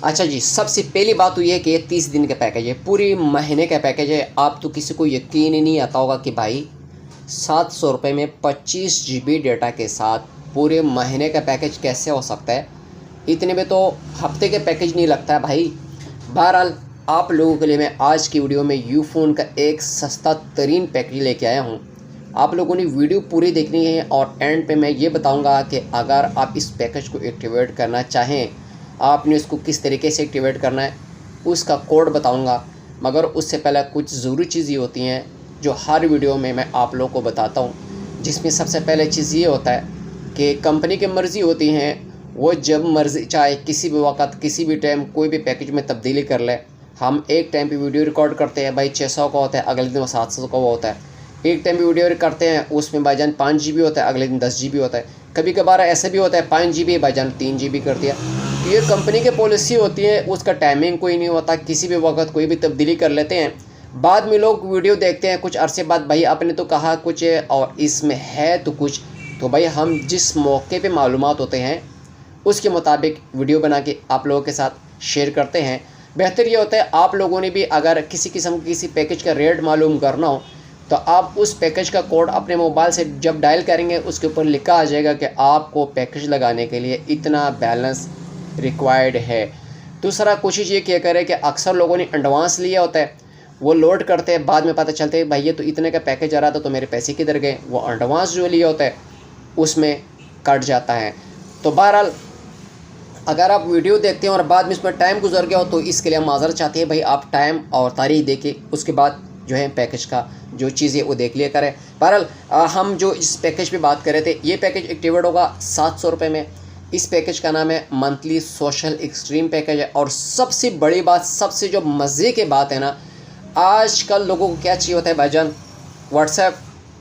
अच्छा जी, सबसे पहली बात तो ये है कि ये 30 दिन का पैकेज है, पूरी महीने का पैकेज है। आप तो किसी को यकीन ही नहीं आता होगा कि भाई 700 रुपये में 25 GB डेटा के साथ पूरे महीने का पैकेज कैसे हो सकता है। इतने में तो हफ्ते के पैकेज नहीं लगता है भाई। बहरहाल आप लोगों के लिए मैं आज की वीडियो में यूफोन का एक सस्ता तरीन पैकेज लेके आया हूँ। आप लोगों ने वीडियो पूरी देखनी है और एंड पे मैं ये बताऊंगा कि अगर आप इस पैकेज को एक्टिवेट करना चाहें, आपने इसको किस तरीके से एक्टिवेट करना है, उसका कोड बताऊंगा। मगर उससे पहले कुछ ज़रूरी चीज़ ये होती हैं जो हर वीडियो में मैं आप लोगों को बताता हूँ, जिसमें सबसे पहले चीज़ ये होता है कि कंपनी की मर्ज़ी होती है, वो जब मर्ज़ी चाहे किसी भी वक्त किसी भी टाइम कोई भी पैकेज में तब्दीली कर ले। हम एक टाइम पे वीडियो रिकॉर्ड करते हैं भाई 600 का होता है, अगले दिन वो 700 का होता है। एक टाइम पे वीडियो करते हैं उसमें भाईजान 5 GB होता है, अगले दिन 10 GB होता है। कभी कभार ऐसा भी होता है 5 GB भाईजान 3 GB कर दिया। तो ये कंपनी की पॉलिसी होती है, उसका टाइमिंग कोई नहीं होता, किसी भी वक्त कोई भी तब्दीली कर लेते हैं। बाद में लोग वीडियो देखते हैं कुछ अरसे बाद, भाई आपने तो कहा कुछ और इसमें है तो कुछ। तो भाई हम जिस मौके पे मालूमात होते हैं उसके मुताबिक वीडियो बना के आप लोगों के साथ शेयर करते हैं। बेहतर ये होता है आप लोगों ने भी अगर किसी किस्म की किसी पैकेज का रेट मालूम करना हो तो आप उस पैकेज का कोड अपने मोबाइल से जब डायल करेंगे उसके ऊपर लिखा आ जाएगा कि आपको पैकेज लगाने के लिए इतना बैलेंस रिक्वायर्ड है। दूसरा कोशिश ये किया करें कि अक्सर लोगों ने एडवांस लिया होता है, वो लोड करते हैं, बाद में पता चलता है भाई ये तो इतने का पैकेज आ रहा था तो मेरे पैसे किधर गए। वो एडवांस जो लिया होता है उसमें कट जाता है। तो बहरहाल अगर आप वीडियो देखते हैं और बाद में इसमें टाइम गुजर गया हो तो इसके लिए हम माज़रत चाहते हैं भाई, आप टाइम और तारीख देके उसके बाद जो है पैकेज का जो चीज़ें वो देख लिया करें। बहरहाल हम जो इस पैकेज पे बात कर रहे थे, ये पैकेज एक्टिवेट होगा 700 रुपये में। इस पैकेज का नाम है मंथली सोशल एक्सट्रीम पैकेज है। और सबसे बड़ी बात, सबसे जो मज़े की बात है ना, आजकल लोगों को क्या चाहिए होता है भाईजान, व्हाट्सएप,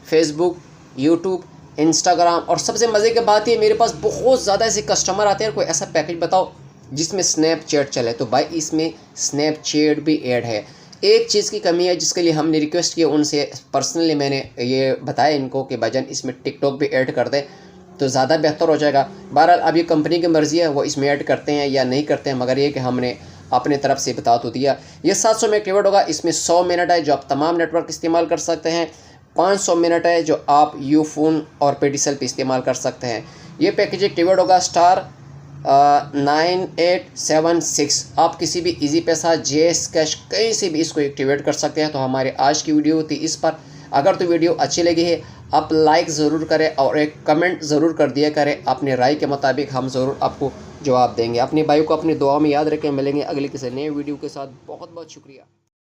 फेसबुक, यूट्यूब, इंस्टाग्राम। और सबसे मज़े की बात ये, मेरे पास बहुत ज़्यादा ऐसे कस्टमर आते हैं, कोई ऐसा पैकेज बताओ जिसमें स्नैपचैट चले। तो भाई इसमें स्नैपचैट भी ऐड है। एक चीज़ की कमी है जिसके लिए हमने रिक्वेस्ट किया उनसे, पर्सनली मैंने ये बताया इनको कि भाईजान इसमें टिकटॉक भी ऐड कर दें तो ज़्यादा बेहतर हो जाएगा। बहरहाल अब ये कंपनी की मर्ज़ी है वो इसमें ऐड करते हैं या नहीं करते हैं, मगर ये कि हमने अपने तरफ से बता तो दिया। ये 700 में एक्टिवेट होगा। इसमें 100 मिनट है जो आप तमाम नेटवर्क इस्तेमाल कर सकते हैं, 500 मिनट है जो आप यूफोन और पेडिसल पे इस्तेमाल कर सकते हैं। ये पैकेज एक्टिवेट होगा *9876। आप किसी भी इजी पैसा, जेएस कैश, कहीं से भी इसको एक्टिवेट कर सकते हैं। तो हमारी आज की वीडियो थी इस पर। अगर तो वीडियो अच्छी लगी है आप लाइक ज़रूर करें और एक कमेंट ज़रूर कर दिया करें। अपनी राय के मुताबिक हम ज़रूर आपको जवाब देंगे। अपने भाई को अपनी दुआ में याद रखें। मिलेंगे अगले किसी नए वीडियो के साथ। बहुत बहुत शुक्रिया।